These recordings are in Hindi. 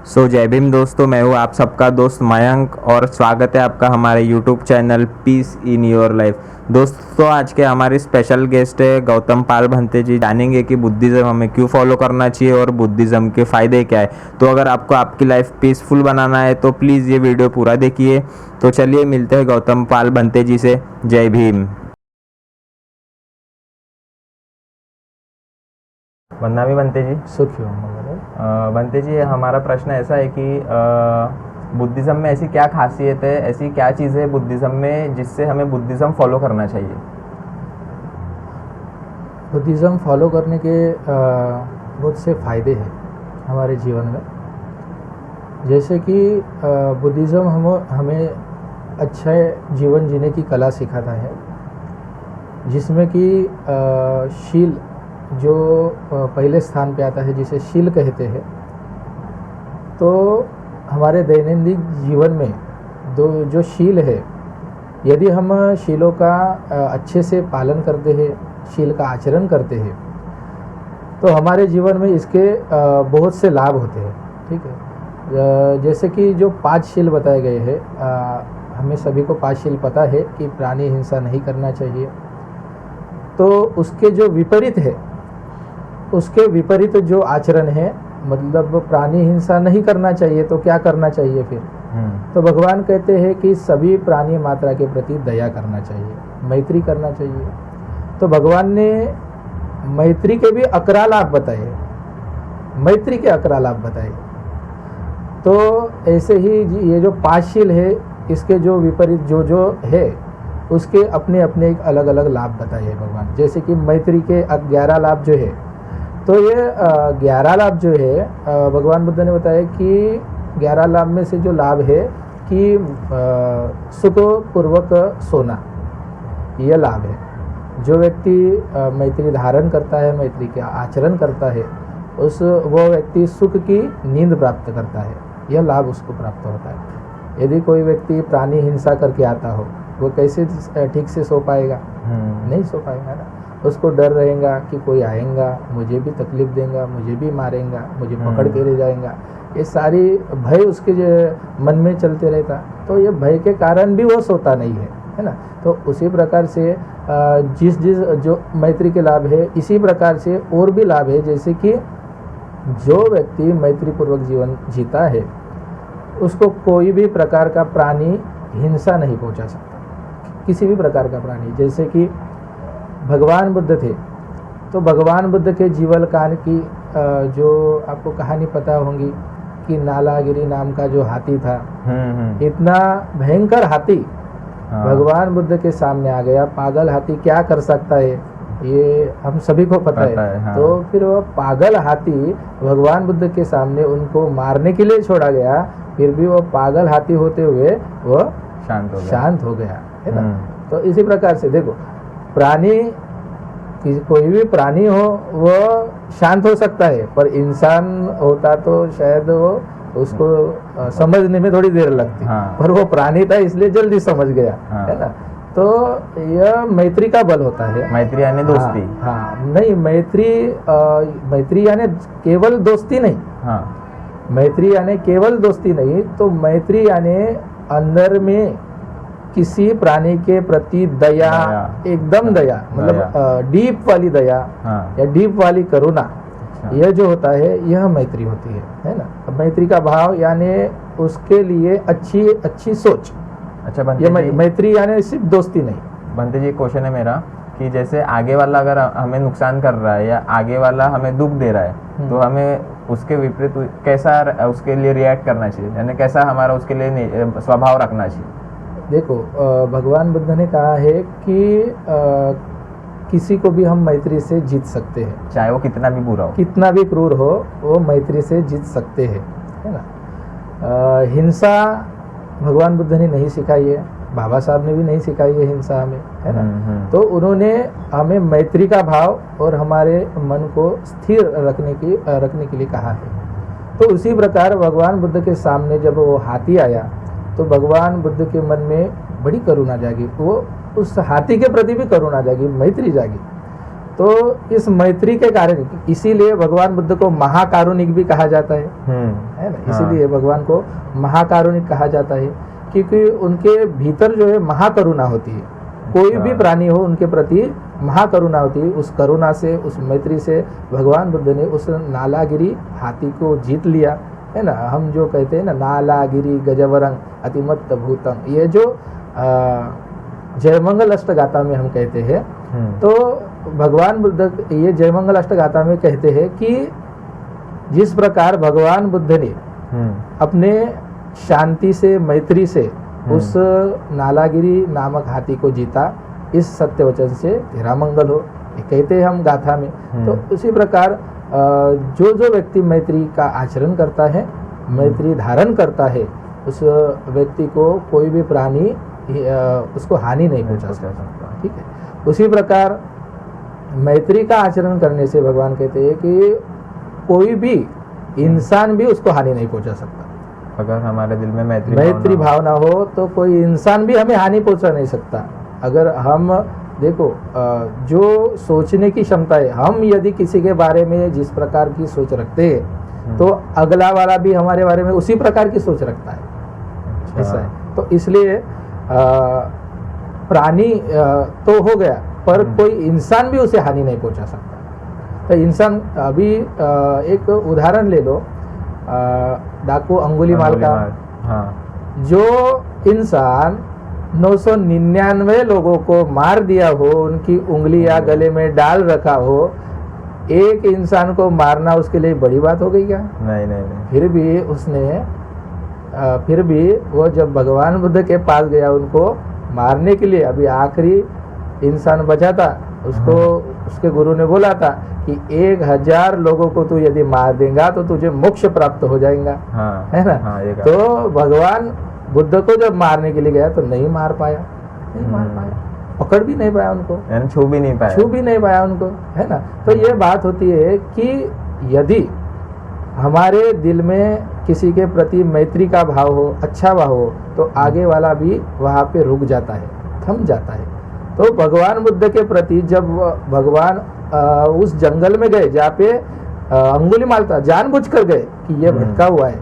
जय भीम दोस्तों, मैं हूँ आप सबका दोस्त मयंक और स्वागत है आपका हमारे YouTube channel Peace In Your Life. दोस्तों, आज के हमारे स्पेशल गेस्ट है गौतम पाल भंते जी। जानेंगे कि बुद्धिज़्म हमें क्यों फॉलो करना चाहिए और बुद्धिज़्म के फ़ायदे क्या है। तो अगर आपको आपकी लाइफ पीसफुल बनाना है तो प्लीज़ ये वीडियो पूरा देखिए। तो चलिए मिलते हैं गौतम पाल भंते जी से। जय भीम। वंदना भी भंते जी। सुखी हो मगर भंते जी, हमारा प्रश्न ऐसा है कि बुद्धिज़्म में ऐसी क्या खासियत है, ऐसी क्या चीज़ है बुद्धिज़्म में जिससे हमें बुद्धिज़्म फॉलो करना चाहिए। बुद्धिज़्म फॉलो करने के बहुत से फ़ायदे हैं हमारे जीवन में। जैसे कि बुद्धिज़्म हमें अच्छा जीवन जीने की कला सिखाता है, जिसमें कि शील जो पहले स्थान पे आता है, जिसे शील कहते हैं। तो हमारे दैनंदिन जीवन में जो शील है, यदि हम शीलों का अच्छे से पालन करते हैं, शील का आचरण करते हैं, तो हमारे जीवन में इसके बहुत से लाभ होते हैं। ठीक है, जैसे कि जो 5 शील बताए गए हैं, हमें सभी को 5 शील पता है कि प्राणी हिंसा नहीं करना चाहिए। तो उसके जो विपरीत है, उसके विपरीत जो आचरण है, मतलब प्राणी हिंसा नहीं करना चाहिए तो क्या करना चाहिए फिर? तो भगवान कहते हैं कि सभी प्राणी मात्रा के प्रति दया करना चाहिए, मैत्री करना चाहिए। तो भगवान ने मैत्री के भी 11 लाभ बताए, मैत्री के 11 लाभ बताए। तो ऐसे ही ये जो 5 शील है, इसके जो विपरीत जो है, उसके अपने अपने एक अलग अलग लाभ बताए हैं भगवान। जैसे कि मैत्री के 11 लाभ जो है, तो ये 11 लाभ जो है, भगवान बुद्ध ने बताया कि 11 लाभ में से जो लाभ है कि सुखपूर्वक सोना, यह लाभ है। जो व्यक्ति मैत्री धारण करता है, मैत्री का आचरण करता है, वो व्यक्ति सुख की नींद प्राप्त करता है, यह लाभ उसको प्राप्त होता है। यदि कोई व्यक्ति प्राणी हिंसा करके आता हो, वो कैसे ठीक से सो पाएगा? नहीं सो पाएगा ना। उसको डर रहेगा कि कोई आएगा, मुझे भी तकलीफ देगा, मुझे भी मारेगा, मुझे पकड़ के ले जाएगा। ये सारी भय उसके मन में चलते रहता, तो ये भय के कारण भी वो सोता नहीं है ना। तो उसी प्रकार से जिस जो मैत्री के लाभ है, इसी प्रकार से और भी लाभ है। जैसे कि जो व्यक्ति मैत्रीपूर्वक जीवन जीता है, उसको कोई भी प्रकार का प्राणी हिंसा नहीं पहुंचा सकता, किसी भी प्रकार का प्राणी। जैसे कि भगवान बुद्ध थे, तो भगवान बुद्ध के जीवन काल की जो आपको कहानी पता होगी कि नालागिरी नाम का जो हाथी था, इतना भयंकर हाथी भगवान बुद्ध के सामने आ गया। पागल हाथी क्या कर सकता है, ये हम सभी को पता है। तो फिर वो पागल हाथी भगवान बुद्ध के सामने उनको मारने के लिए छोड़ा गया, फिर भी वो पागल हाथी होते हुए वो शांत हो गया, है ना। तो इसी प्रकार से देखो, प्राणी, कोई भी प्राणी हो वो शांत हो सकता है, पर इंसान होता तो शायद वो उसको समझने में थोड़ी देर लगती। पर वो प्राणी था इसलिए जल्दी समझ गया, है ना। तो यह मैत्री का बल होता है। मैत्री यानी दोस्ती? नहीं, मैत्री यानी केवल दोस्ती नहीं। मैत्री यानी केवल दोस्ती नहीं, तो मैत्री यानी अंदर में किसी प्राणी के प्रति दया, एकदम दया, मतलब डीप वाली दया या डीप वाली करुणा, यह जो होता है, यह मैत्री होती है ना। मैत्री का भाव यानी उसके लिए अच्छी सोच। अच्छा, ये मैत्री यानी सिर्फ दोस्ती नहीं। भंते जी, क्वेश्चन है मेरा कि जैसे आगे वाला अगर हमें नुकसान कर रहा है या आगे वाला हमें दुख दे रहा है, तो हमें उसके विपरीत कैसा उसके लिए रिएक्ट करना चाहिए, यानी कैसा हमारा उसके लिए स्वभाव रखना चाहिए? देखो, भगवान बुद्ध ने कहा है कि किसी को भी हम मैत्री से जीत सकते हैं, चाहे वो कितना भी बुरा हो, कितना भी क्रूर हो, वो मैत्री से जीत सकते हैं, है ना। हिंसा भगवान बुद्ध ने नहीं सिखाई है, बाबा साहब ने भी नहीं सिखाई है हिंसा हमें, है ना। तो उन्होंने हमें मैत्री का भाव और हमारे मन को स्थिर रखने के लिए कहा है। तो उसी प्रकार भगवान बुद्ध के सामने जब वो हाथी आया, तो भगवान बुद्ध के मन में बड़ी करुणा जागी, वो उस हाथी के प्रति भी करुणा जागी, मैत्री जागी। तो इस मैत्री के कारण इसीलिए भगवान बुद्ध को महाकारुणिक भी कहा जाता है ना। इसीलिए भगवान को महाकारुणिक कहा जाता है क्योंकि उनके भीतर जो है महाकरुणा होती है। कोई भी प्राणी हो उनके प्रति महाकरुणा होती है। उस करुणा से, उस मैत्री से भगवान बुद्ध ने उस नालागिरी हाथी को जीत लिया, है ना। हम जो कहते हैं ना, नालागिरी गजवरंग अतिमत्त भूतम, ये जो जयमंगल अष्टगाथा में हम कहते हैं। तो भगवान बुद्ध ये जयमंगल अष्टगाथा में कहते हैं कि जिस प्रकार भगवान बुद्ध ने अपने शांति से, मैत्री से उस नालागिरी नामक हाथी को जीता, इस सत्य वचन से तेरा मंगल हो, ये कहते हैं हम गाथा में। तो उसी प्रकार जो जो व्यक्ति मैत्री का आचरण करता है, मैत्री धारण करता है, उस व्यक्ति को कोई भी प्राणी उसको हानि नहीं पहुंचा सकता। ठीक है। उसी प्रकार मैत्री का आचरण करने से भगवान कहते हैं कि कोई भी इंसान भी उसको हानि नहीं पहुंचा सकता। अगर हमारे दिल में मैत्री भावना हो तो कोई इंसान भी हमें हानि पहुंचा नहीं सकता। अगर हम देखो, जो सोचने की क्षमता है, हम यदि किसी के बारे में जिस प्रकार की सोच रखते हैं तो अगला वाला भी हमारे बारे में उसी प्रकार की सोच रखता है। ऐसा है। तो इसलिए प्राणी तो हो गया, पर कोई इंसान भी उसे हानि नहीं पहुंचा सकता। तो इंसान, अभी एक उदाहरण ले लो, डाकू अंगुलीमाल का। जो इंसान 999 लोगों को मार दिया हो, उनकी उंगलियां गले में डाल रखा हो, एक इंसान को मारना उसके लिए बड़ी बात हो गई क्या? नहीं। फिर भी वो जब भगवान बुद्ध के पास गया उनको मारने के लिए, अभी आखिरी इंसान बचा था, उसको उसके गुरु ने बोला था कि 1000 लोगों को तू यदि मार देगा तो तुझे मोक्ष प्राप्त हो जाएगा। है ना। तो भगवान बुद्ध को जब मारने के लिए गया तो नहीं मार पाया, पकड़ भी नहीं पाया उनको, छू भी नहीं पाया उनको, है ना। तो ये बात होती है कि यदि हमारे दिल में किसी के प्रति मैत्री का भाव हो, अच्छा भाव हो, तो आगे वाला भी वहाँ पे रुक जाता है, थम जाता है। तो भगवान बुद्ध के प्रति जब भगवान उस जंगल में गए जहाँ पे अंगुलीमाल था, जानबूझकर गए कि ये भटका हुआ है,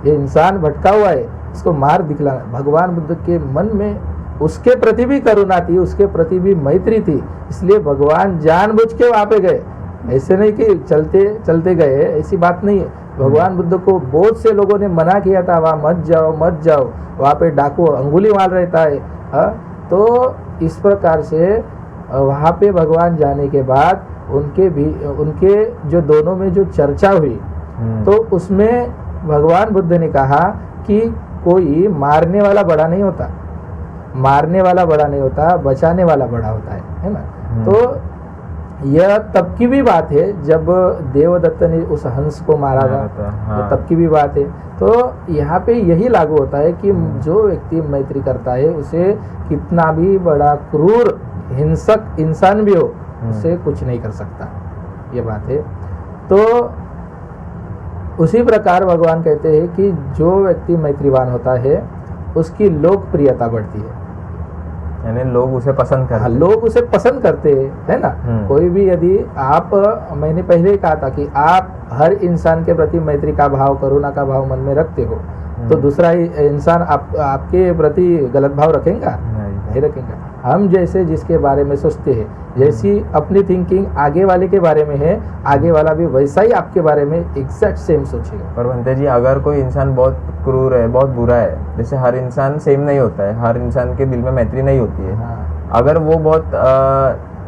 ये इंसान भटका हुआ है, इसको मार दिखलाना। भगवान बुद्ध के मन में उसके प्रति भी करुणा थी, उसके प्रति भी मैत्री थी, इसलिए भगवान जानबूझ के वहाँ पे गए। ऐसे नहीं कि चलते चलते गए, ऐसी बात नहीं है। भगवान बुद्ध को बहुत से लोगों ने मना किया था, वहाँ मत जाओ, वहाँ पे डाकू अंगुलीमाल रहता है। तो इस प्रकार से वहाँ पे भगवान जाने के बाद उनके जो दोनों में जो चर्चा हुई, तो उसमें भगवान बुद्ध ने कहा कि कोई मारने वाला बड़ा नहीं होता, बचाने वाला बड़ा होता है ना। तो यह तब की भी बात है जब देवदत्त ने उस हंस को मारा था, तो तब की भी बात है। तो यहाँ पे यही लागू होता है कि जो व्यक्ति मैत्री करता है, उसे कितना भी बड़ा क्रूर हिंसक इंसान भी हो, उसे कुछ नहीं कर सकता, ये बात है। तो उसी प्रकार भगवान कहते हैं कि जो व्यक्ति मैत्रीवान होता है उसकी लोकप्रियता बढ़ती है, यानी लोग उसे पसंद करते हैं। लोग उसे पसंद करते हैं, है ना। कोई भी यदि आप, मैंने पहले ही कहा था कि आप हर इंसान के प्रति मैत्री का भाव, करुणा का भाव मन में रखते हो, तो दूसरा इंसान आपके प्रति गलत भाव रखेगा? नहीं रखेगा। हम जैसे जिसके बारे में सोचते हैं, जैसी अपनी थिंकिंग आगे वाले के बारे में है, आगे वाला भी वैसा ही आपके बारे में एग्जैक्ट सेम सोचेगा। पर भंते जी, अगर कोई इंसान बहुत क्रूर है, बहुत बुरा है, जैसे हर इंसान सेम नहीं होता है, हर इंसान के दिल में मैत्री नहीं होती है। अगर वो बहुत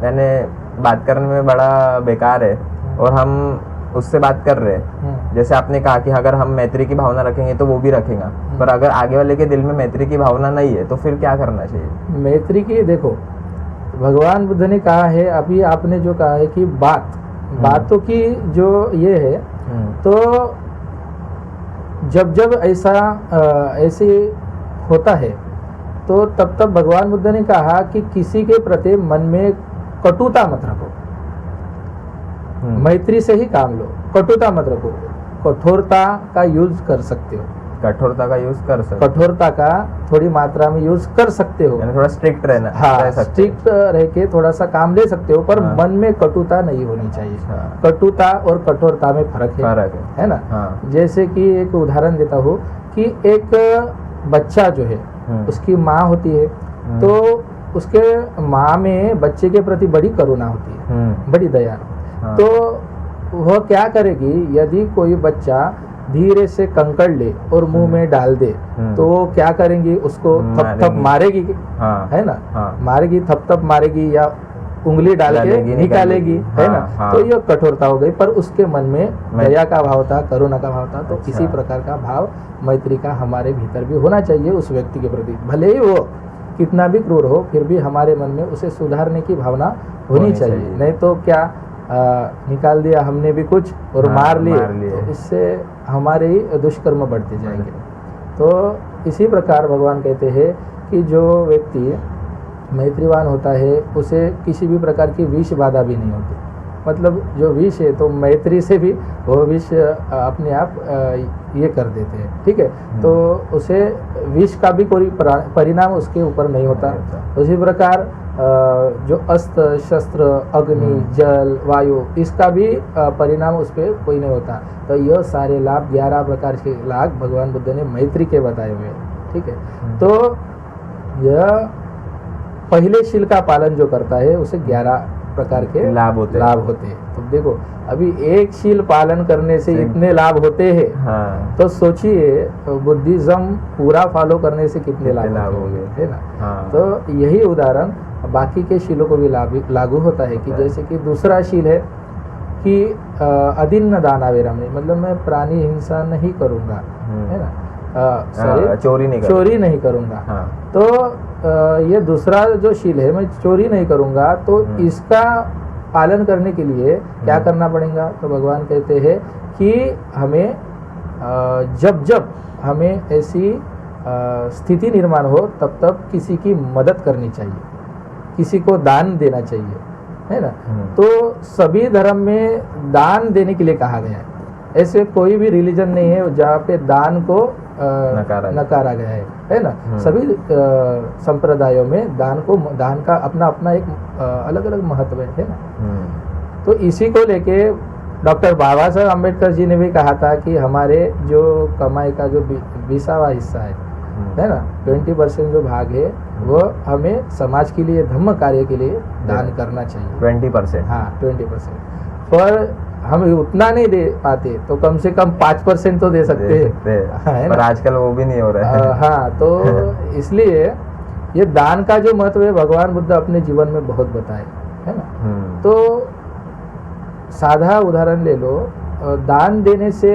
यानी बात करने में बड़ा बेकार है और हम उससे बात कर रहे हैं, जैसे आपने कहा कि अगर हम मैत्री की भावना रखेंगे तो वो भी रखेगा, पर अगर आगे वाले के दिल में मैत्री की भावना नहीं है तो फिर क्या करना चाहिए? मैत्री की, देखो भगवान बुद्ध ने कहा है, अभी आपने जो कहा है कि बातों की जो ये है, तो जब ऐसे होता है तो तब भगवान बुद्ध ने कहा कि किसी के प्रति मन में कटुता मत रखो, मैत्री से ही काम लो, कटुता मत रखो। कठोरता का यूज कर सकते हो, कठोरता का यूज कर सकते, कठोरता का थोड़ी मात्रा में यूज कर सकते हो। यानी थोड़ा स्ट्रिक्ट रहना, हाँ, रह सकते स्ट्रिक्ट रह के थोड़ा सा काम ले सकते हो, पर हाँ। मन में कटुता नहीं होनी चाहिए। हाँ। कटुता और कठोरता में फर्क है ना। हाँ। जैसे कि एक उदाहरण देता हूँ कि एक बच्चा जो है उसकी माँ होती है, तो उसके माँ में बच्चे के प्रति बड़ी करुणा होती है, बड़ी दया। हाँ। तो वह क्या करेगी, यदि कोई बच्चा धीरे से कंकड़ ले और मुंह में डाल दे तो वो क्या करेंगी, उसको थप थप मारेगी, हाँ। है ना। हाँ। मारेगी, थप थप मारेगी या उंगली डाल के निकालेगी, है ना। हाँ। तो ये कठोरता हो गई, पर उसके मन में दया का भाव था, करुणा का भाव था। तो अच्छा। इसी प्रकार का भाव मैत्री का हमारे भीतर भी होना चाहिए उस व्यक्ति के प्रति। भले ही वो कितना भी क्रूर हो, फिर भी हमारे मन में उसे सुधारने की भावना होनी चाहिए। नहीं तो क्या निकाल दिया हमने भी कुछ और हाँ, मार लिए, तो इससे हमारे ही दुष्कर्म बढ़ते जाएंगे। तो इसी प्रकार भगवान कहते हैं कि जो व्यक्ति मैत्रीवान होता है उसे किसी भी प्रकार की विष बाधा भी नहीं होती। मतलब जो विष है, तो मैत्री से भी वो विष अपने आप ये कर देते हैं, ठीक है। तो उसे विष का भी कोई परिणाम उसके ऊपर नहीं होता। उसी प्रकार जो अस्त्र शस्त्र अग्नि जल वायु, इसका भी परिणाम उस पर कोई नहीं होता। तो यह सारे लाभ 11 प्रकार के लाभ भगवान बुद्ध ने मैत्री के बताए हुए हैं, ठीक है। तो यह पहले शील का पालन जो करता है उसे 11 प्रकार के लाभ होते हैं। तो देखो, अभी एक शील पालन करने से इतने लाभ होते हैं। हाँ। तो सोचिए बुद्धिज्म पूरा फॉलो करने से कितने लाभ होंगे, है ना। हाँ। तो यही उदाहरण बाकी के शीलों को भी लागू होता है कि जैसे कि दूसरा शील है कि अदिन्न दानावेरम, मतलब मैं प्राणी हिंसा नहीं करूँगा, है ना। चोरी नहीं करूँगा। हाँ। तो ये दूसरा जो शील है, मैं चोरी नहीं करूँगा, तो इसका पालन करने के लिए क्या करना पड़ेगा। तो भगवान कहते हैं कि हमें जब जब हमें ऐसी स्थिति निर्माण हो तब तब किसी की मदद करनी चाहिए, किसी को दान देना चाहिए, है ना। तो सभी धर्म में दान देने के लिए कहा गया है। ऐसे कोई भी रिलीजन नहीं है जहाँ पे दान को नकारा गया है ना। सभी संप्रदायों में दान का अपना अपना एक अलग अलग महत्व है ना। तो इसी को लेके डॉक्टर बाबा साहब अम्बेडकर जी ने भी कहा था कि हमारे जो कमाई का जो 20वां हिस्सा है ना, 20% जो भाग है वो हमें समाज के लिए धम्म कार्य के लिए दान करना चाहिए। 20%? हाँ, 20%। पर हम उतना नहीं दे पाते तो कम से कम 5% तो दे सकते हैं, पर आजकल वो भी नहीं हो रहा है। हाँ, तो इसलिए ये दान का जो महत्व है भगवान बुद्ध अपने जीवन में बहुत बताए, है ना। तो साधा उदाहरण ले लो, दान देने से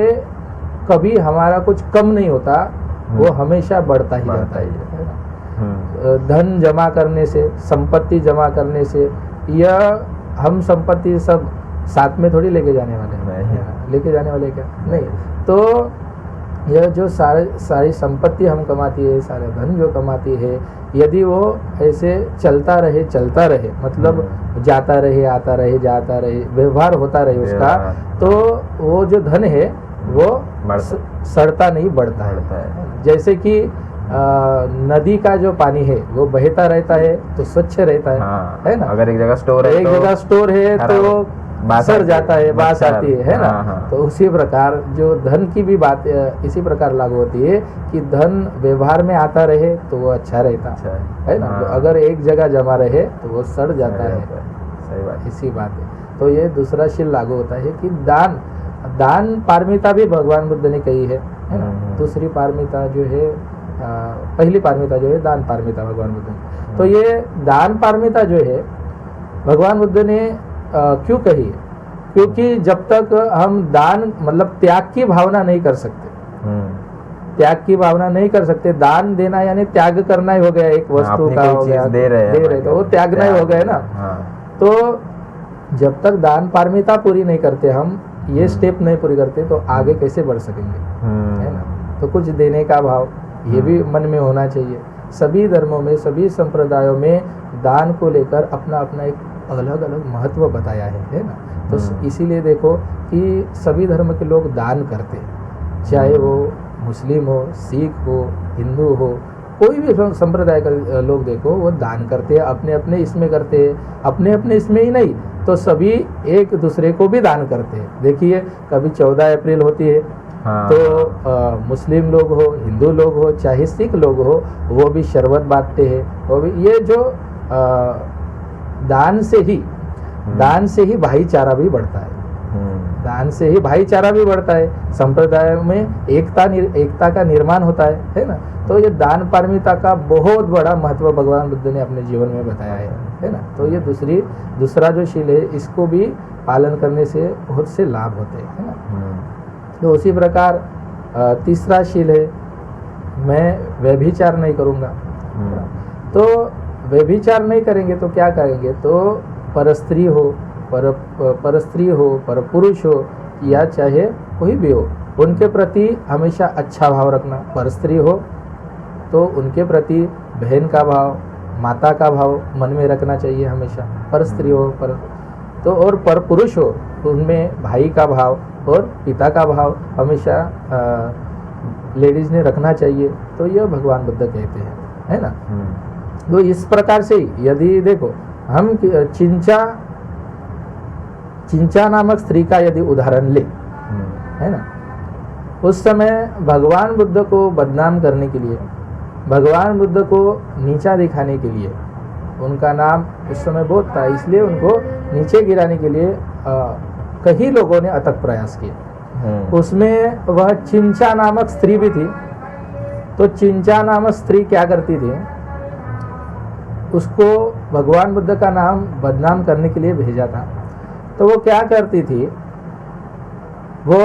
कभी हमारा कुछ कम नहीं होता, वो हमेशा बढ़ता ही जाता है ना। धन जमा करने से, संपत्ति जमा करने से, यह हम संपत्ति सब साथ में थोड़ी लेके जाने वाले क्या नहीं। तो यह जो सारी संपत्ति हम कमाती है, सारे धन जो कमाती है, यदि वो ऐसे चलता रहे मतलब जाता रहे आता रहे व्यवहार होता रहे उसका, तो वो जो धन है वो सड़ता नहीं, बढ़ता है। जैसे कि नदी का जो पानी है वो बहता रहता है तो स्वच्छ रहता है ना। अगर एक जगह स्टोर है तो सड़ जाता है, बास आती है ना। तो उसी प्रकार जो धन की भी बात इसी प्रकार लागू होती है कि धन व्यवहार में आता रहे तो वो अच्छा रहता है ना। तो अगर एक जगह जमा रहे तो वो सड़ जाता है। सही बात, इसी बात है। तो ये दूसरा शील लागू होता है कि दान पारमिता भी भगवान बुद्ध ने कही है ना। दूसरी पारमिता जो है, पहली पारमिता जो है दान पारमिता भगवान बुद्ध ने। तो ये दान पारमिता जो है भगवान बुद्ध ने क्यों कही है? क्योंकि जब तक हम दान मतलब त्याग की भावना नहीं कर सकते, दान देना यानी त्याग करना ही हो गया, एक वस्तु का हो गया, दे रहे तो वो त्यागना ही हो गया ना। तो जब तक दान पारमिता पूरी नहीं करते, हम ये स्टेप नहीं पूरी करते, तो आगे कैसे बढ़ सकेंगे, है ना। तो कुछ देने का भाव ये भी मन में होना चाहिए। सभी धर्मों में, सभी संप्रदायों में दान को लेकर अपना अपना एक अलग अलग महत्व बताया है ना। तो इसीलिए देखो कि सभी धर्म के लोग दान करते हैं, चाहे वो मुस्लिम हो, सिख हो, हिंदू हो, कोई भी संप्रदाय का लोग देखो, वो दान करते हैं, अपने अपने इसमें करते हैं, अपने अपने इसमें ही नहीं तो सभी एक दूसरे को भी दान करते हैं। देखिए कभी 14 अप्रैल होती है हाँ। तो मुस्लिम लोग हो, हिंदू लोग हो, चाहे सिख लोग हो, वो भी शरबत बांटते हैं। वो भी ये जो दान से ही भाईचारा भी बढ़ता है, दान से ही भाईचारा भी बढ़ता है, संप्रदाय में एकता का निर्माण होता है ना। तो ये दान पारमिता का बहुत बड़ा महत्व भगवान बुद्ध ने अपने जीवन में बताया है ना। तो ये दूसरा जो शील है, इसको भी पालन करने से बहुत से लाभ होते हैं, है ना। तो उसी प्रकार तीसरा शील है, मैं व्यभिचार नहीं करूँगा। तो व्यभिचार नहीं करेंगे तो क्या करेंगे, तो परस्त्री हो, पर पुरुष हो या चाहे कोई भी हो, उनके प्रति हमेशा अच्छा भाव रखना। परस्त्री हो तो उनके प्रति बहन का भाव, माता का भाव मन में रखना चाहिए हमेशा। परस्त्री हो तो, और पर पुरुष हो तो उनमें भाई का भाव और पिता का भाव हमेशा लेडीज ने रखना चाहिए। तो यह भगवान बुद्ध कहते हैं, है ना। तो इस प्रकार से यदि देखो हम चिंचा नामक स्त्री का यदि उदाहरण ले, है ना, उस समय भगवान बुद्ध को बदनाम करने के लिए, भगवान बुद्ध को नीचा दिखाने के लिए, उनका नाम उस समय बहुत था, इसलिए उनको नीचे गिराने के लिए कई लोगों ने अथक प्रयास किए। उसमें वह चिंचा नामक स्त्री भी थी। तो चिंचा नामक स्त्री क्या करती थी, उसको भगवान बुद्ध का नाम बदनाम करने के लिए भेजा था। तो वो क्या करती थी, वो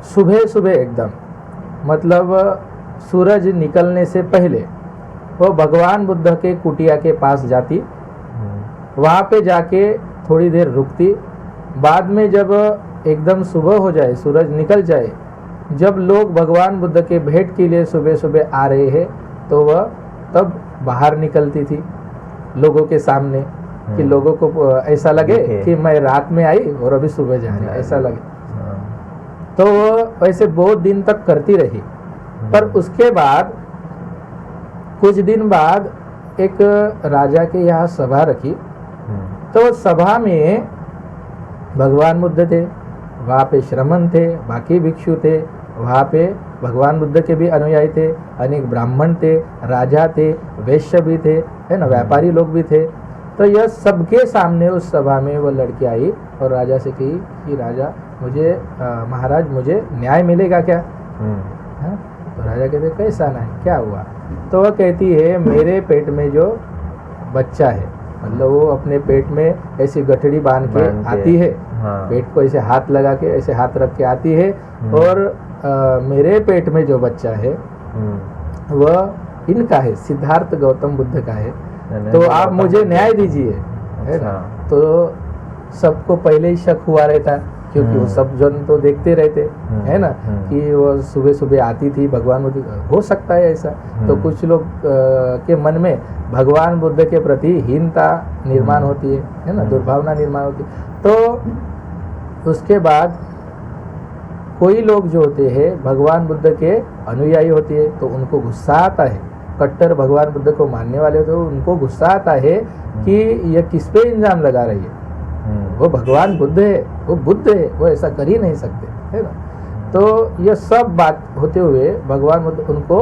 सुबह सुबह एकदम, मतलब सूरज निकलने से पहले वो भगवान बुद्ध के कुटिया के पास जाती, वहाँ पे जाके थोड़ी देर रुकती। बाद में जब एकदम सुबह हो जाए, सूरज निकल जाए, जब लोग भगवान बुद्ध के भेंट के लिए सुबह सुबह आ रहे हैं, तो वह तब बाहर निकलती थी लोगों के सामने, कि लोगों को ऐसा लगे कि मैं रात में आई और अभी सुबह जा रही, ऐसा लगे। तो वो वैसे बहुत दिन तक करती रही। पर उसके बाद कुछ दिन बाद एक राजा के यहाँ सभा रखी। तो सभा में भगवान बुद्ध थे, वहाँ पे श्रमण थे, बाकी भिक्षु थे, वहाँ पे भगवान बुद्ध के भी अनुयायी थे, अनेक ब्राह्मण थे, राजा थे, वैश्य भी थे, है ना, व्यापारी लोग भी थे। तो यह सबके सामने उस सभा में वो लड़की आई और राजा से कही कि राजा मुझे महाराज मुझे न्याय मिलेगा क्या? है? तो राजा कहते कैसा न्याय, क्या हुआ? तो वह कहती है मेरे पेट में जो बच्चा है, मतलब वो अपने पेट में ऐसी गठड़ी बांध के आती है, पेट को ऐसे हाथ लगा के ऐसे हाथ रख के आती है, और मेरे पेट में जो बच्चा है वह इनका है, सिद्धार्थ गौतम बुद्ध का है, तो आप मुझे न्याय दीजिए, है ना। तो सबको पहले ही शक हुआ रहता, क्योंकि वो सब जन तो देखते रहते, है ना, कि वो सुबह सुबह आती थी भगवान बुद्ध, हो सकता है ऐसा। तो कुछ लोग के मन में भगवान बुद्ध के प्रति हीनता निर्माण होती है ना, दुर्भावना निर्माण होती है। तो उसके बाद कोई लोग जो होते हैं भगवान बुद्ध के अनुयायी होते हैं, तो उनको गुस्सा आता है, कट्टर भगवान बुद्ध को मानने वाले होते हैं, उनको गुस्सा आता है कि यह किस पे इल्जाम लगा रही है, वो भगवान बुद्ध है, वो बुद्ध है, वो ऐसा कर ही नहीं सकते, है ना। तो यह सब बात होते हुए भगवान बुद्ध उनको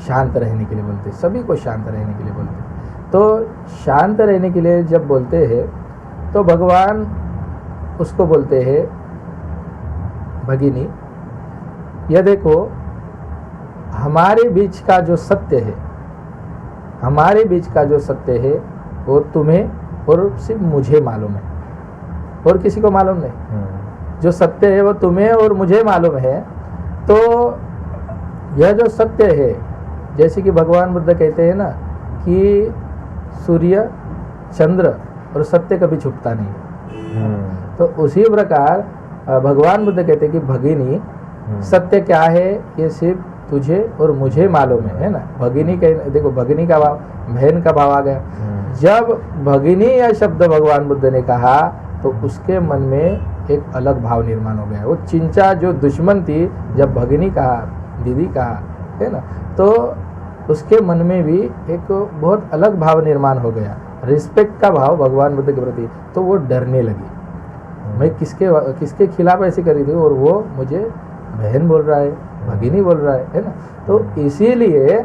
शांत रहने के लिए बोलते, सभी को शांत रहने के लिए बोलते। तो शांत रहने के लिए जब बोलते हैं तो भगवान उसको बोलते हैं भगिनी, यह देखो हमारे बीच का जो सत्य है, हमारे बीच का जो सत्य है वो तुम्हें और सिर्फ मुझे मालूम है, और किसी को मालूम नहीं। जो सत्य है वो तुम्हें और मुझे मालूम है। तो यह जो सत्य है, जैसे कि भगवान बुद्ध कहते हैं ना कि सूर्य चंद्र और सत्य कभी छुपता नहीं। तो उसी प्रकार भगवान बुद्ध कहते हैं कि भगिनी सत्य क्या है ये सिर्फ तुझे और मुझे मालूम है ना। भगिनी कह, देखो भगिनी का भाव, बहन का भाव आ गया। जब भगिनी यह शब्द भगवान बुद्ध ने कहा तो उसके मन में एक अलग भाव निर्माण हो गया। वो चिंचा जो दुश्मन थी, जब भगिनी कहा दीदी कहा, है ना। तो उसके मन में भी एक बहुत अलग भाव निर्माण हो गया, रिस्पेक्ट का भाव भगवान बुद्ध के प्रति। तो वो डरने लगी, मैं किसके खिलाफ ऐसे कर रही थी और वो मुझे बहन बोल रहा है, भगिनी बोल रहा है ना। तो इसीलिए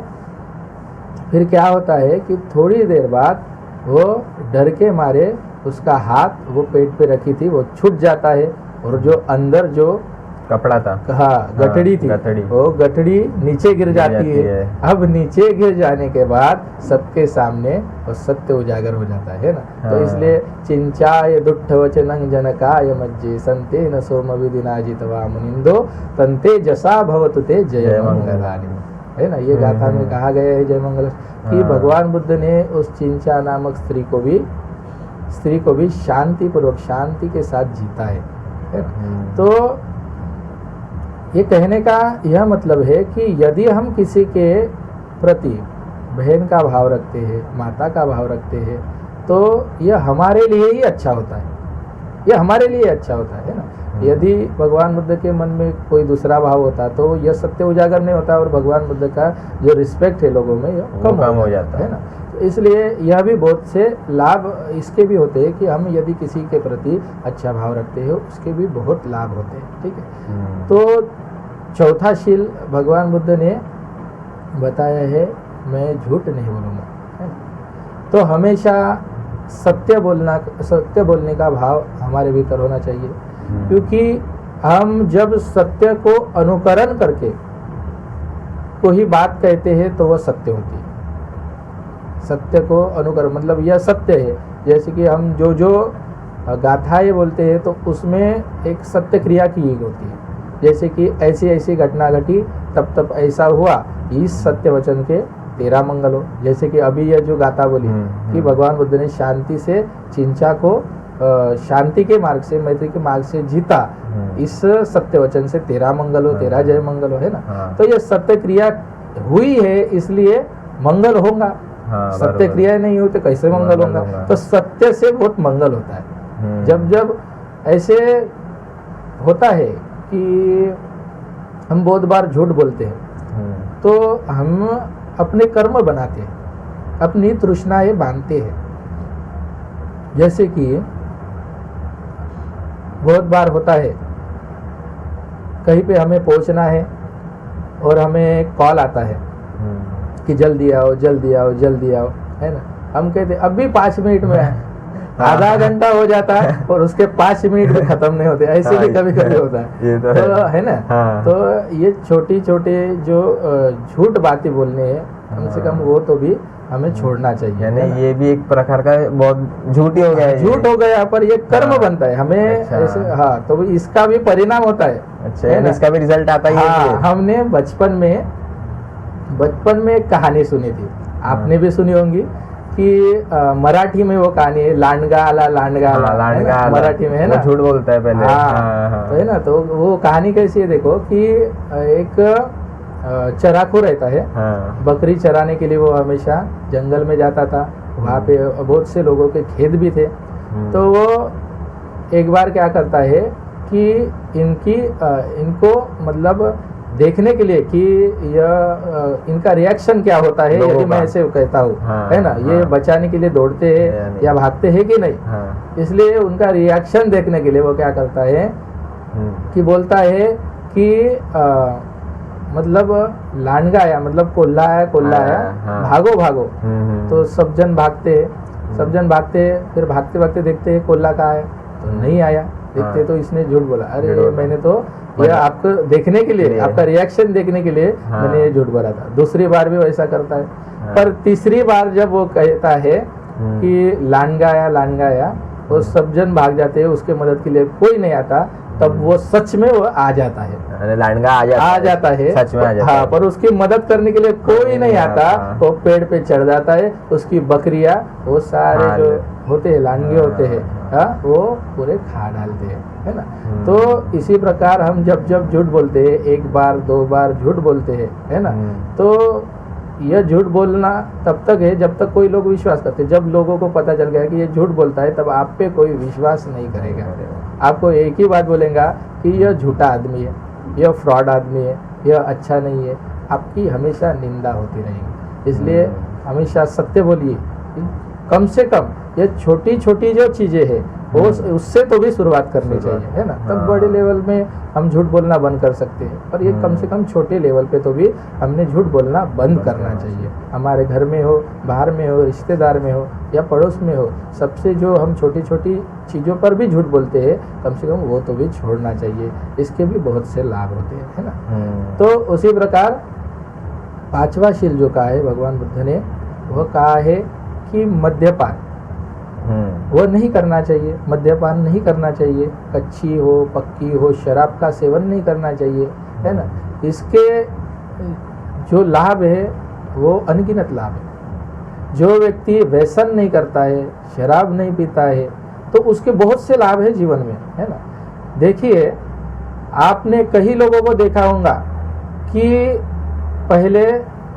फिर क्या होता है कि थोड़ी देर बाद वो डर के मारे उसका हाथ वो पेट पे रखी थी वो छूट जाता है, और जो अंदर जो कपड़ा था, हाँ गठड़ी थी, वो गठड़ी नीचे गिर जाती है। अब नीचे गिर जाने के बाद सबके सामने वो सत्य उजागर हो जाता है ना। तो इसलिए चिंचाय दुष्ट वचनं जनकाय मज्जे संते न सोम विदिना जितवा मुनिंदो तंते जसा भवतु ते जय मंगलानि, है ना। ये गाथा में कहा गया है जय मंगल कि भगवान बुद्ध ने उस चिंचा नामक स्त्री को भी शांति पूर्वक शांति के साथ जीता है ना? तो ये कहने का यह मतलब है कि यदि हम किसी के प्रति बहन का भाव रखते हैं, माता का भाव रखते हैं, तो यह हमारे लिए ही अच्छा होता है, यह हमारे लिए अच्छा होता है ना। यदि भगवान बुद्ध के मन में कोई दूसरा भाव होता तो यह सत्य उजागर नहीं होता, और भगवान बुद्ध का जो रिस्पेक्ट है लोगों में यह कम हो जाता है ना। तो इसलिए यह भी बहुत से लाभ इसके भी होते हैं कि हम यदि किसी के प्रति अच्छा भाव रखते हैं उसके भी बहुत लाभ होते हैं, ठीक है। तो चौथा शील भगवान बुद्ध ने बताया है, मैं झूठ नहीं बोलूँगा, है ना। तो हमेशा सत्य बोलने का भाव हमारे भीतर होना चाहिए, क्योंकि हम जब सत्य को अनुकरण करके कोई बात कहते हैं तो वह सत्य होती है। सत्य को अनुकरण मतलब यह सत्य है, जैसे कि हम जो गाथाएं बोलते हैं तो उसमें एक सत्य क्रिया की होती है, जैसे कि ऐसी घटना घटी तब ऐसा हुआ, इस सत्य वचन के तेरा मंगल हो। जैसे कि अभी यह जो गाथा बोली कि भगवान बुद्ध ने शांति से चिंचा को शांति के मार्ग से, मैत्री के मार्ग से जीता, इस सत्य वचन से तेरा मंगल हो, तेरा जय मंगल हो, है ना। तो यह सत्य क्रिया हुई है इसलिए मंगल होगा, सत्य क्रिया नहीं होती कैसे मंगल होगा। तो सत्य से बहुत मंगल होता है। जब ऐसे होता है कि हम बहुत बार झूठ बोलते हैं तो हम अपने कर्म बनाते हैं, अपनी तृष्णाएं बांधते हैं। जैसे कि बहुत बार होता है कहीं पे हमें पहुंचना है और हमें कॉल आता है कि जल्दी आओ जल्दी आओ जल्दी आओ, है ना। हम कहते अभी 5 मिनट में आधा घंटा हो जाता है और उसके 5 मिनट भी खत्म नहीं होते, ऐसे भी कभी कभी होता है। ये तो है ना। तो ये छोटी जो झूठ बातें बोलने हैं कम से कम वो तो भी हमें छोड़ना चाहिए, यानी ये भी एक प्रकार का बहुत झूठ ही हो गया है, झूठ हो गया, पर ये कर्म बनता है हमें ऐसे। हाँ, तो इसका भी परिणाम होता है। अच्छा, है इसका भी रिजल्ट आता है। हाँ, हमने बचपन में एक कहानी सुनी थी, आपने भी सुनी होंगी कि मराठी में वो कहानी है, लांडगा आला मराठी में, है ना। झूठ बोलता है पहले। हाँ, तो है ना। तो वो कहानी कैसी है देखो कि एक चराखू रहता है, बकरी चराने के लिए वो हमेशा जंगल में जाता था, वहाँ पे बहुत से लोगों के खेत भी थे। तो वो एक बार क्या करता है कि इनको मतलब देखने के लिए कि यह इनका रिएक्शन क्या होता है यदि मैं ऐसे कहता हूँ, है ना। ये बचाने के लिए दौड़ते हैं या भागते हैं कि नहीं, इसलिए उनका रिएक्शन देखने के लिए वो क्या करता है कि बोलता है कि मतलब लांडगा आया, मतलब कोल्हा आया, भागो। तो सब जन भागते फिर भागते देखते हैं कोल्हा कहाँ आया, तो नहीं आया। देखते तो इसने झूठ बोला, अरे मैंने तो यह आपको देखने के लिए, आपका रिएक्शन देखने के लिए मैंने ये झूठ बोला था। दूसरी बार भी वैसा करता है, पर तीसरी बार जब वो कहता है कि लांडगा आया, वो सब जन भाग जाते हैं, उसके मदद के लिए कोई नहीं आता, तब वो सच में वो आ जाता है, लांडगा आ जाता है, सच में आ जाता है। हाँ, पर उसकी मदद करने के लिए कोई नहीं आता, वो पेड़ पे चढ़ जाता है, उसकी बकरियां वो सारे जो होते हैं लांडगे होते हैं, हाँ, वो पूरे खा डालते हैं, है ना। तो इसी प्रकार हम जब झूठ बोलते हैं, 1 बार 2 बार झूठ बोलते हैं, है ना, तो यह झूठ बोलना तब तक है जब तक कोई लोग विश्वास करते। जब लोगों को पता चल गया कि ये झूठ बोलता है तब आप पे कोई विश्वास नहीं करेगा, आपको एक ही बात बोलेगा कि यह झूठा आदमी है, यह फ्रॉड आदमी यह अच्छा नहीं है, आपकी हमेशा निंदा होती रहेगी। इसलिए हमेशा सत्य बोलिए। कम से कम ये छोटी छोटी जो चीज़ें हैं वो उससे तो भी शुरुआत करनी चाहिए, है ना। तब बड़े लेवल में हम झूठ बोलना बंद कर सकते हैं, पर ये कम से कम छोटे लेवल पे तो भी हमने झूठ बोलना बंद करना चाहिए। हमारे घर में हो, बाहर में हो, रिश्तेदार में हो या पड़ोस में हो, सबसे जो हम छोटी छोटी चीज़ों पर भी झूठ बोलते हैं, कम से कम वो तो भी छोड़ना चाहिए। इसके भी बहुत से लाभ होते हैं, है ना। तो उसी प्रकार पांचवा शील जो कहा है भगवान बुद्ध ने, वह कहा है कि मद्यपान वो नहीं करना चाहिए। मद्यपान नहीं करना चाहिए, कच्ची हो पक्की हो शराब का सेवन नहीं करना चाहिए, है ना। इसके जो लाभ है वो अनगिनत लाभ है। जो व्यक्ति व्यसन नहीं करता है, शराब नहीं पीता है, तो उसके बहुत से लाभ है जीवन में, है ना। देखिए, आपने कई लोगों को देखा होगा कि पहले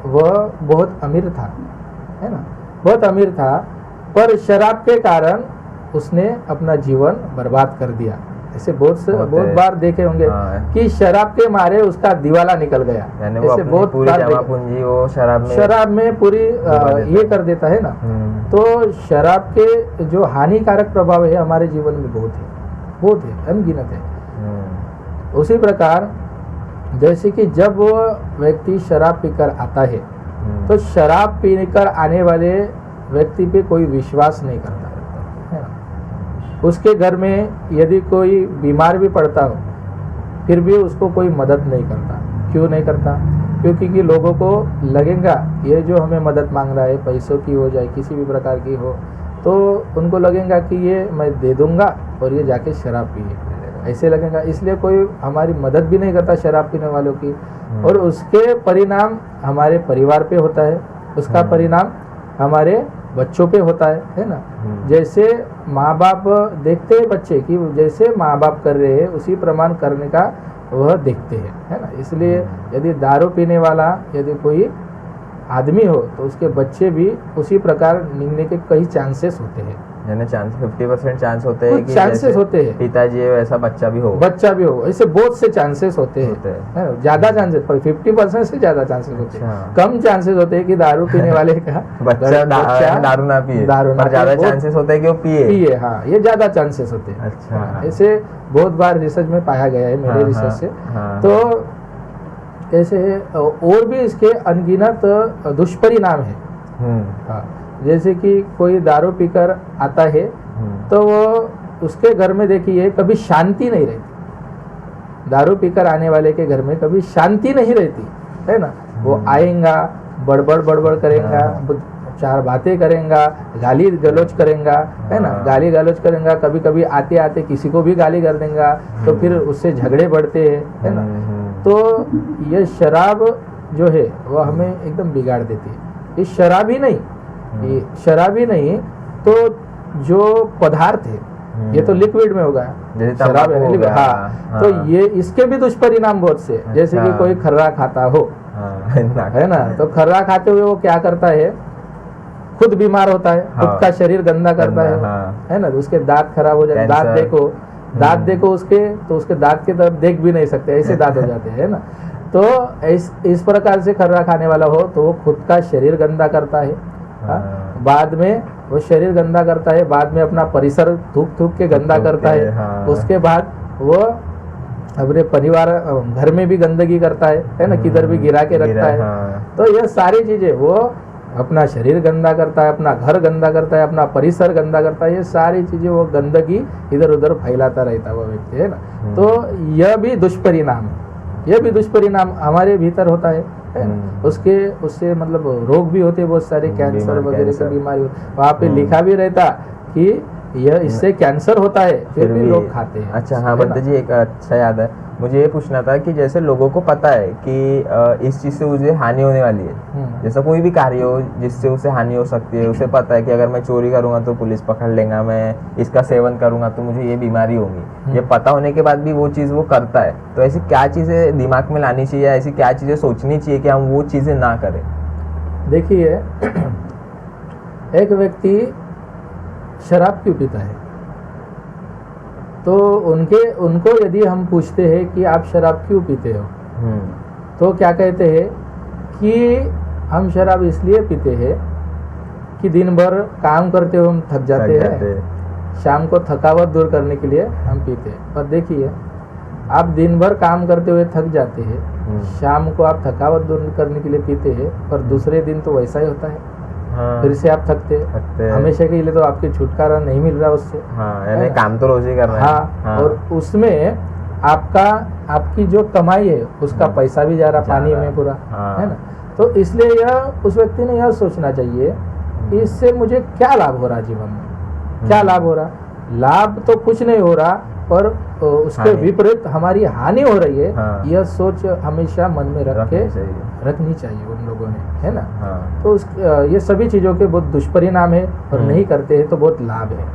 वह बहुत अमीर था, है ना, बहुत अमीर था, पर शराब के कारण उसने अपना जीवन बर्बाद कर दिया। ऐसे बहुत बार देखे होंगे कि शराब के मारे उसका दिवाला निकल गया। ऐसे बहुत पूरी जमा पूंजी वो शराब में पूरी ये कर देता है ना। तो शराब के जो हानिकारक प्रभाव है हमारे जीवन में बहुत है, अनगिनत है। उसी प्रकार जैसे कि जब वो व्यक्ति शराब पीकर आता है, तो शराब पीकर आने वाले व्यक्ति पे कोई विश्वास नहीं करता है ना। उसके घर में यदि कोई बीमार भी पड़ता हो, फिर भी उसको कोई मदद नहीं करता। क्यों नहीं करता? क्योंकि कि लोगों को लगेगा ये जो हमें मदद मांग रहा है, पैसों की हो जाए किसी भी प्रकार की हो, तो उनको लगेगा कि ये मैं दे दूंगा और ये जाके शराब पिए, ऐसे लगेगा। इसलिए कोई हमारी मदद भी नहीं करता शराब पीने वालों की, और उसके परिणाम हमारे परिवार पे होता है, उसका परिणाम हमारे बच्चों पे होता है ना। जैसे माँ बाप देखते हैं बच्चे की, जैसे माँ बाप कर रहे हैं उसी प्रमाण करने का वह देखते हैं, है ना। इसलिए यदि दारू पीने वाला यदि कोई आदमी हो, तो उसके बच्चे भी उसी प्रकार निकलने के कई चांसेस होते हैं। यानी 50% चांस होते हैं कि चांसेस होते हैं पिताजी है वैसा बच्चा भी हो, ऐसे बहुत से चांसेस होते हैं। ज्यादा चांसेस 50% से ज्यादा चांसेस होते हैं। कम चांसेस होते हैं कि दारू पीने वाले का बच्चा दारू ना पिए, पर ज्यादा चांसेस होते हैं कि वो पिए। हाँ, ये ज्यादा चांसेस होते हैं। अच्छा, ऐसे बहुत बार रिसर्च में पाया गया है, मेरे रिसर्च से। तो ऐसे और भी इसके अनगिनत दुष्परिणाम है। जैसे कि कोई दारू पीकर आता है, तो वो उसके घर में देखिए कभी शांति नहीं रहती। दारू पीकर आने वाले के घर में कभी शांति नहीं रहती, है ना। वो आएगा, बड़बड़ करेगा, चार बातें करेगा, गाली गलौज करेगा, है ना, गाली गलौज करेगा। कभी कभी आते आते किसी को भी गाली कर देगा, तो फिर उससे झगड़े बढ़ते हैं, है ना। तो ये शराब जो है वो हमें एकदम बिगाड़ देती है। ये शराब ही नहीं, तो जो पदार्थ है ये तो लिक्विड में होगा, शराब है लिक्विड। हाँ, तो ये इसके भी दुष्परिणाम बहुत से। जैसे कि कोई खर्रा खाता हो, है ना, तो खर्रा खाते हुए वो क्या करता है, खुद बीमार होता है, खुद का शरीर गंदा करता है ना। उसके दांत खराब हो जाते, दांत देखो उसके, तो उसके दांत के तरफ देख भी नहीं सकते, ऐसे दांत हो जाते हैं, है ना। तो इस प्रकार से खर्रा खाने वाला हो तो वो खुद का शरीर गंदा करता है। बाद में वो शरीर गंदा करता है, बाद में अपना परिसर थूक के गंदा करता है। उसके बाद वो अपने परिवार घर में भी गंदगी करता है ना, किधर भी गिरा के रखता है। तो ये सारी चीजें वो अपना शरीर गंदा करता है, अपना घर गंदा करता है, अपना परिसर गंदा करता है। ये सारी चीजें वो गंदगी इधर उधर फैलाता रहता है वो व्यक्ति, है ना। तो यह भी दुष्परिणाम हमारे भीतर होता है। उससे मतलब रोग भी होते हैं बहुत सारे, कैंसर वगैरह की बीमारी। वहाँ पे लिखा भी रहता कि यह इससे कैंसर होता है, फिर भी लोग खाते हैं। अच्छा, हाँ बंदे जी, एक अच्छा याद है मुझे ये पूछना था कि जैसे लोगों को पता है कि इस चीज से उसे हानि होने वाली है, जैसा कोई भी कार्य हो जिससे उसे हानि हो सकती है, उसे पता है कि अगर मैं चोरी करूंगा तो पुलिस पकड़ लेगा, मैं इसका सेवन करूंगा तो मुझे ये बीमारी होगी, ये पता होने के बाद भी वो चीज वो करता है, तो ऐसी क्या चीजें दिमाग में लानी चाहिए, ऐसी क्या चीजें सोचनी चाहिए कि हम वो चीजें ना करें? देखिए, एक व्यक्ति शराब क्यों पीता है, तो उनको यदि हम पूछते हैं कि आप शराब क्यों पीते हो, तो क्या कहते हैं कि हम शराब इसलिए पीते हैं कि दिन भर काम करते हुए हम थक जाते हैं, शाम को थकावट दूर करने के लिए हम पीते हैं। पर देखिए, आप दिन भर काम करते हुए थक जाते हैं, शाम को आप थकावट दूर करने के लिए पीते हैं, पर दूसरे दिन तो वैसा ही होता है। हाँ, फिर से आप थकते हैं, हमेशा के लिए तो आपके छुटकारा नहीं मिल रहा उससे। हाँ, यानी काम तो रोज ही करना है। हाँ, और उसमें आपकी जो कमाई है उसका पैसा भी जा रहा पानी में पूरा, है ना। तो इसलिए यह उस व्यक्ति ने यह सोचना चाहिए कि इससे मुझे क्या लाभ हो रहा जीवन में, क्या लाभ हो रहा। लाभ तो कुछ नहीं हो रहा, पर उसके विपरीत हमारी हानि हो रही है। हाँ। यह सोच हमेशा मन में रखनी चाहिए उन लोगों ने, है ना। हाँ। तो ये सभी चीज़ों के बहुत दुष्परिणाम है, और नहीं करते हैं तो बहुत लाभ है।